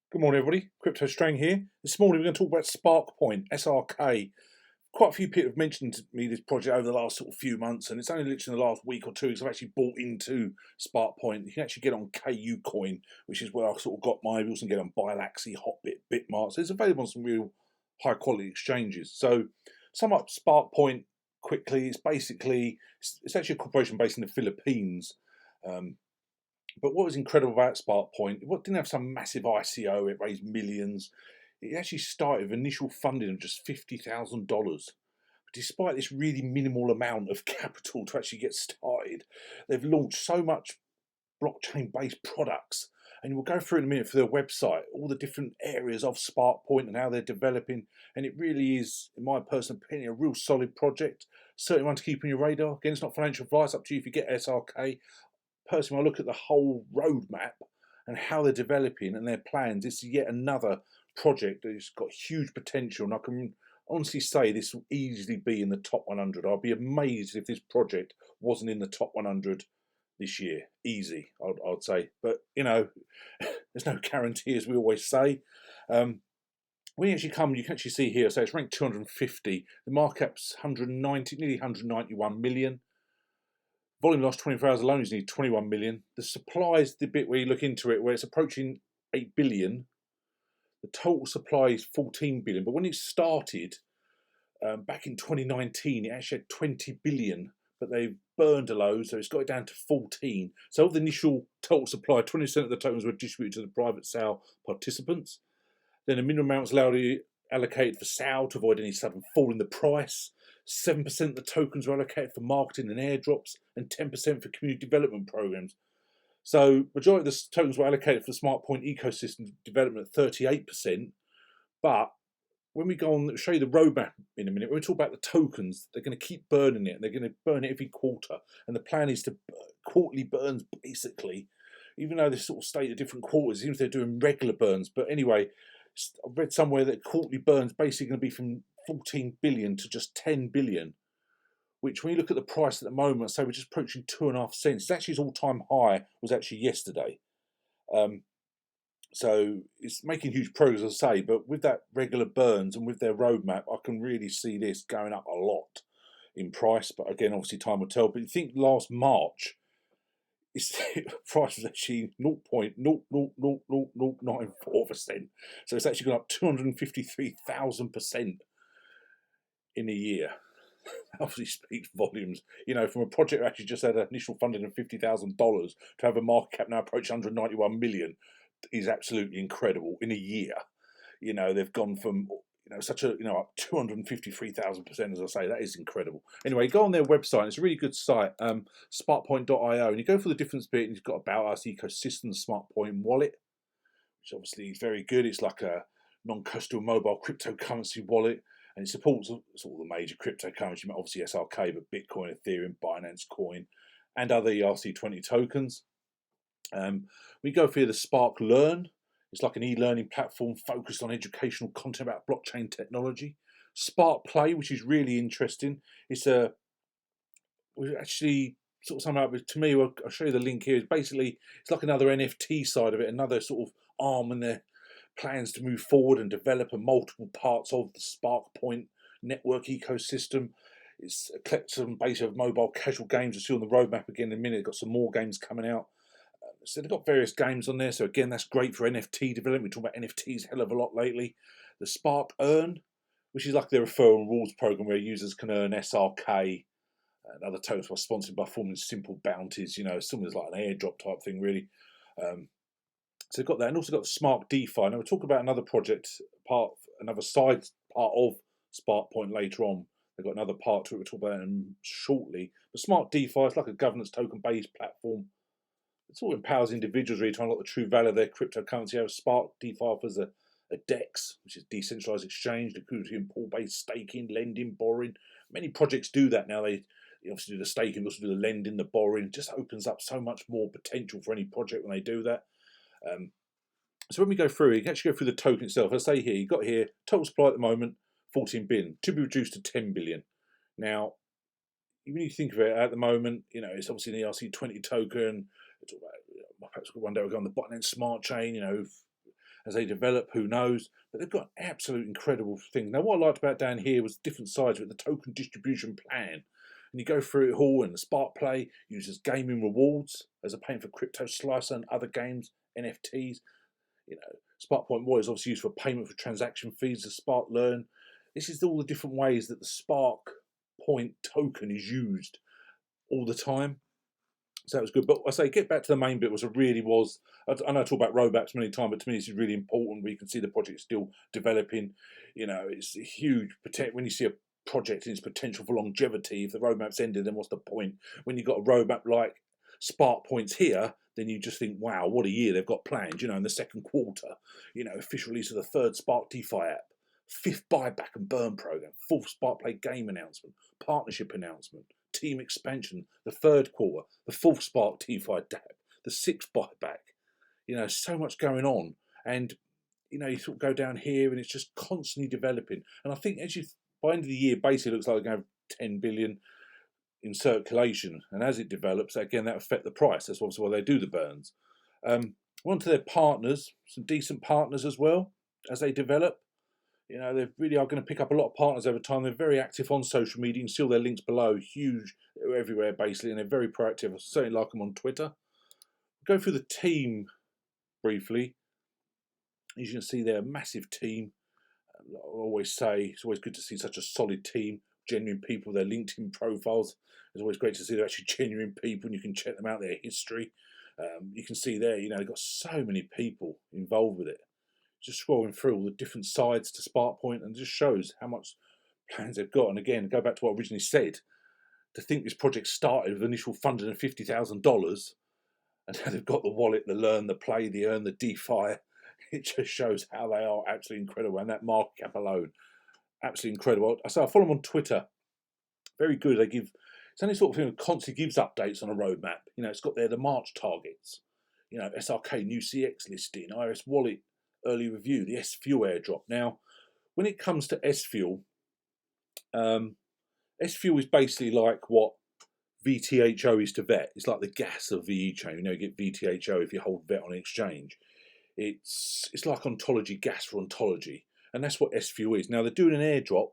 Good morning, everybody. Crypto Strang here. This morning we're going to talk about Sparkpoint, SRK. Quite a few people have mentioned to me this project over the last sort of few months, and it's only literally in the last week or two because I've actually bought into Sparkpoint. You can actually get on KU Coin, which is where I sort of got mine. You also can get on Bilaxy, Hotbit, Bitmart. So it's available on some real high quality exchanges. So sum up Sparkpoint quickly. It's actually a corporation based in the Philippines. But what was incredible about Sparkpoint, it didn't have some massive ICO, it raised millions. It actually started with initial funding of just $50,000. Despite this really minimal amount of capital to actually get started, they've launched so much blockchain-based products. And we'll go through in a minute for their website, all the different areas of Sparkpoint and how they're developing. And it really is, in my personal opinion, a real solid project. Certainly one to keep on your radar. Again, it's not financial advice, up to you if you get SRK. Personally, when I look at the whole roadmap and how they're developing and their plans, it's yet another project that's got huge potential. And I can honestly say this will easily be in the top 100. I'd be amazed if this project wasn't in the top 100 this year. Easy, I'd say. But, you know, there's no guarantee, as we always say. When you actually come, you can actually see here, so it's ranked 250. The market cap's 190, nearly 191 million. Volume last 24 hours alone is nearly 21 million. The supply is the bit where you look into it, where it's approaching 8 billion. The total supply is 14 billion. But when it started back in 2019, it actually had 20 billion, but they've burned a load, so it's got it down to 14. So of the initial total supply, 20% of the tokens were distributed to the private sale participants. Then a minimum amount was allowed allocated for sale to avoid any sudden fall in the price. 7% of the tokens were allocated for marketing and airdrops, and 10% for community development programs. So majority of the tokens were allocated for the Sparkpoint ecosystem development at 38%. But when we go on, show you the roadmap in a minute, when we talk about the tokens, they're going to keep burning it, and they're going to burn it every quarter. And the plan is to quarterly burns, basically, even though they sort of state at different quarters, it seems they're doing regular burns. But anyway, I've read somewhere that quarterly burns basically going to be from 14 billion to just 10 billion, which when you look at the price at the moment, say we're just approaching 2.5 cents. It's actually its all-time high was actually yesterday. So it's making huge progress, as I say, but with that regular burns and with their roadmap, I can really see this going up a lot in price. But again, obviously time will tell. But you think last March, its price was actually 0.0000094%. So it's actually gone up 253,000% in a year. Obviously speaks volumes. You know, from a project that actually just had an initial funding of $50,000 to have a market cap now approaching 191 million is absolutely incredible in a year. You know, they've gone from such a up 253,000%, as I say. That is incredible. Anyway, go on their website. It's a really good site, sparkpoint.io, and you go for the difference bit, and you've got About Us, ecosystem, Sparkpoint wallet, which obviously is very good. It's like a non-custodial mobile cryptocurrency wallet, and it supports all the major cryptocurrencies, obviously SRK, but Bitcoin, Ethereum, Binance Coin, and other ERC20 tokens. We go for the Spark Learn. It's like an e-learning platform focused on educational content about blockchain technology. Sparkplay, which is really interesting. We actually sort of sum up to me. I'll show you the link here. It's like another NFT side of it, another sort of arm in their plans to move forward and develop multiple parts of the Sparkpoint network ecosystem. It's a collection base of mobile casual games. You'll see on the roadmap again in a minute. They've got some more games coming out. So they've got various games on there. So again, that's great for NFT development. We talk about NFTs a hell of a lot lately. The Spark Earn, which is like their referral and rewards program where users can earn SRK and other tokens by sponsored by forming simple bounties. Something like an airdrop type thing, really. So they've got that, and also got the SparkDefi. Now we'll talk about another project, another side part of Sparkpoint later on. They've got another part to it. We'll talk about it shortly. But SparkDefi is like a governance token-based platform. It sort of empowers individuals really to unlock the true value of their cryptocurrency. SparkDefi offers a DEX, which is decentralized exchange, liquidity and pool-based staking, lending, borrowing. Many projects do that now. They obviously do the staking, also do the lending, the borrowing. It just opens up so much more potential for any project when they do that. So when we go through, you can actually go through the token itself. As I say here, you've got here, total supply at the moment, 14 billion, to be reduced to 10 billion. Now, when you think of it at the moment, it's obviously an ERC20 token. Perhaps one day we'll go on the Binance Smart Chain, as they develop, who knows? But they've got absolute incredible things. Now, what I liked about down here was different sides with the token distribution plan. And you go through it all, and the Sparkplay uses gaming rewards as a payment for crypto slicer and other games, NFTs. You know, Sparkpoint Wallet is obviously used for payment for transaction fees, the Spark Learn. This is all the different ways that the Sparkpoint token is used all the time. So that was good. But I say, get back to the main bit, I know I talk about roadmaps many times, but to me this is really important, where you can see the project still developing. You know, it's a huge, when you see a project and its potential for longevity, if the roadmap's ended, then what's the point? When you've got a roadmap like Sparkpoint's here, then you just think, wow, what a year they've got planned. You know, in the second quarter, you know, official release of the third SparkDefi app, 5th buyback and burn program, 4th Sparkplay game announcement, partnership announcement, team expansion, the third quarter, the 4th SparkDefi app, the 6th buyback. You know, so much going on. And, you know, you sort of go down here and it's just constantly developing. And I think by the end of the year, basically it looks like they're going to have 10 billion in circulation. And as it develops, again, that will affect the price. That's obviously why they do the burns. On to their partners, some decent partners as well, as they develop. You know, they really are going to pick up a lot of partners over time. They're very active on social media. You can see all their links below, huge, they're everywhere basically, and they're very proactive. I certainly like them on Twitter. Go through the team briefly. As you can see, they're a massive team. I always say it's always good to see such a solid team, genuine people, their LinkedIn profiles. It's always great to see they're actually genuine people and you can check them out, their history. You can see there, you know, they've got so many people involved with it. Just scrolling through all the different sides to Sparkpoint, and just shows how much plans they've got. And again, go back to what I originally said, to think this project started with initial $150,000 and now they've got the wallet, the learn, the play, the earn, the DeFi. It just shows how they are absolutely incredible, and that market cap alone, absolutely incredible. So I follow them on Twitter, very good. It's only sort of thing that constantly gives updates on a roadmap. You know, it's got there the March targets, you know, SRK new CX listing, Iris wallet early review, the SFUEL airdrop. Now, when it comes to SFUEL, SFUEL is basically like what VTHO is to VET. It's like the gas of VE chain. You know, you get VTHO if you hold VET on an exchange. It's like ontology gas for ontology, and that's what SFUEL is. Now they're doing an airdrop.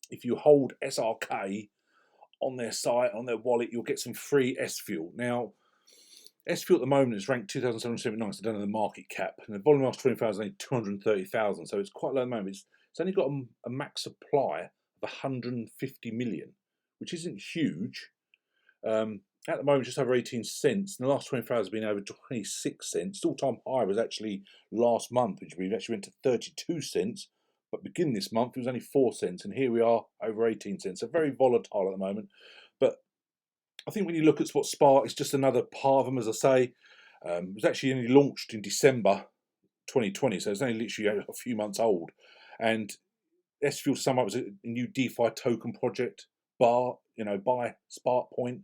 If you hold SRK on their site, on their wallet, you'll get some free SFUEL. Now, SFUEL at the moment is ranked 2,779, so I don't know the market cap, and the volume last 20,000 is 230,000, so it's quite low at the moment. It's only got a max supply of 150 million, which isn't huge. At the moment, just over 18 cents. In the last 24 hours, has been over 26 cents. All-time high was actually last month, which we actually went to 32 cents. But beginning this month, it was only 4 cents, and here we are over 18 cents. So very volatile at the moment. But I think when you look at what Spark, it's just another part of them, as I say. It was actually only launched in December 2020, so it's only literally a few months old. And SFUEL to sum up was a new DeFi token project by Sparkpoint.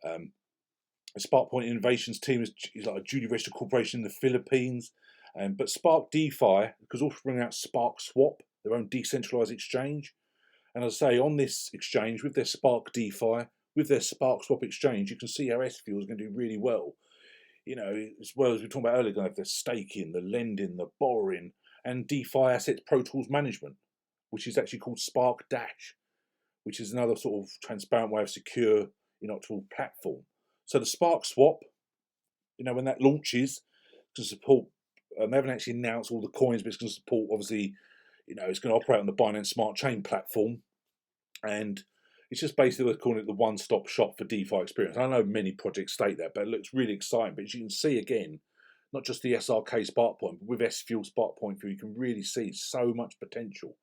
The Sparkpoint Innovations team is like a duly registered corporation in the Philippines. But SparkDefi, because also bringing out Sparkswap, their own decentralized exchange. And as I say, on this exchange, with their SparkDefi, with their Sparkswap exchange, you can see how SFUEL is going to do really well. You know, as well as we were talking about earlier, going to have the staking, the lending, the borrowing, and DeFi assets Pro Tools management, which is actually called SparkDash, which is another sort of transparent way of secure tool platform. So the Sparkswap, you know, when that launches, to support, they haven't actually announced all the coins, but it's going to support, obviously, you know, it's going to operate on the Binance Smart Chain platform, and it's just basically we're calling it the one-stop shop for DeFi experience. I know many projects state that, but it looks really exciting. But as you can see again, not just the SRK Sparkpoint, but with SFUEL Sparkpoint, you can really see so much potential.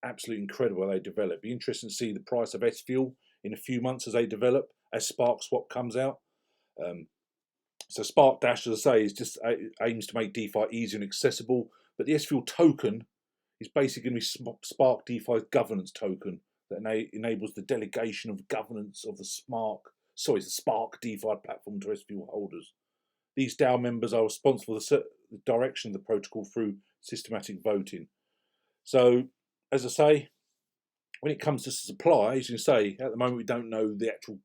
Absolutely incredible how they develop. Be interesting to see the price of SFUEL in a few months as they develop, as Sparkswap comes out. So SparkDash, as I say, is just aims to make DeFi easier and accessible. But the SFUEL token is basically going to be SparkDefi's governance token that enables the delegation of governance of the SparkDefi platform to SFUEL holders. These DAO members are responsible for the direction of the protocol through systematic voting. So, as I say, when it comes to supply, as you can say, at the moment we don't know the actual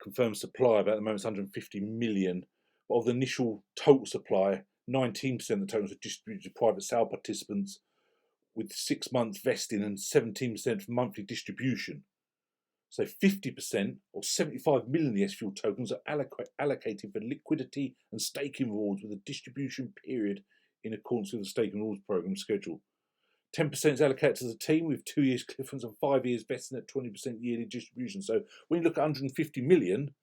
confirmed supply, but at the moment it's 150 million. But of the initial total supply, 19% of the tokens are distributed to private sale participants with 6 months vesting and 17% for monthly distribution. So 50% or 75 million of the SFUEL tokens are allocated for liquidity and staking rewards with a distribution period in accordance with the staking rewards program schedule. 10% is allocated to the team with 2 years cliffs and 5 years vesting at 20% yearly distribution. So when you look at 150 million,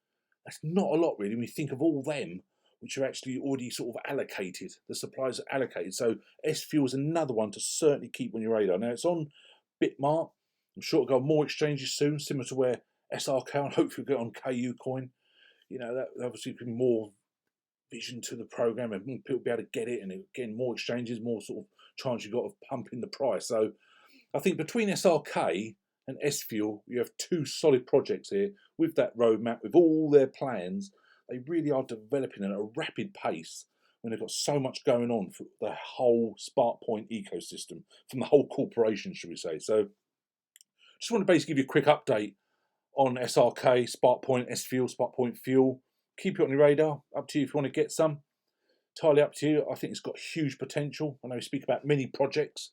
that's not a lot really when you think of all them which are actually already sort of allocated. The supplies are allocated. So SFUEL is another one to certainly keep on your radar. Now it's on Bitmart. I'm sure it'll go on more exchanges soon, similar to where SRK and hopefully get on KU Coin. You know, that obviously can be more vision to the program and people will be able to get it, and again more exchanges, more sort of chance you've got of pumping the price. So I think between SRK and SFUEL, you have two solid projects here with that roadmap, with all their plans. They really are developing at a rapid pace when they've got so much going on for the whole Sparkpoint ecosystem, from the whole corporation, should we say. So just want to basically give you a quick update on SRK, Sparkpoint, SFUEL, Sparkpoint Fuel. Keep it on your radar. Up to you if you want to get some. Entirely up to you. I think it's got huge potential. I know we speak about many projects,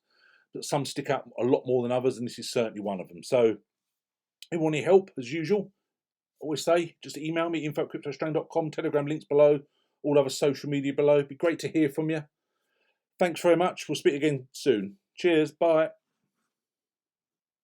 but some stick out a lot more than others, and this is certainly one of them. So if you want any help, as usual, always say, just email me, info@cryptostrain.com, Telegram links below, all other social media below. It'd be great to hear from you. Thanks very much. We'll speak again soon. Cheers. Bye.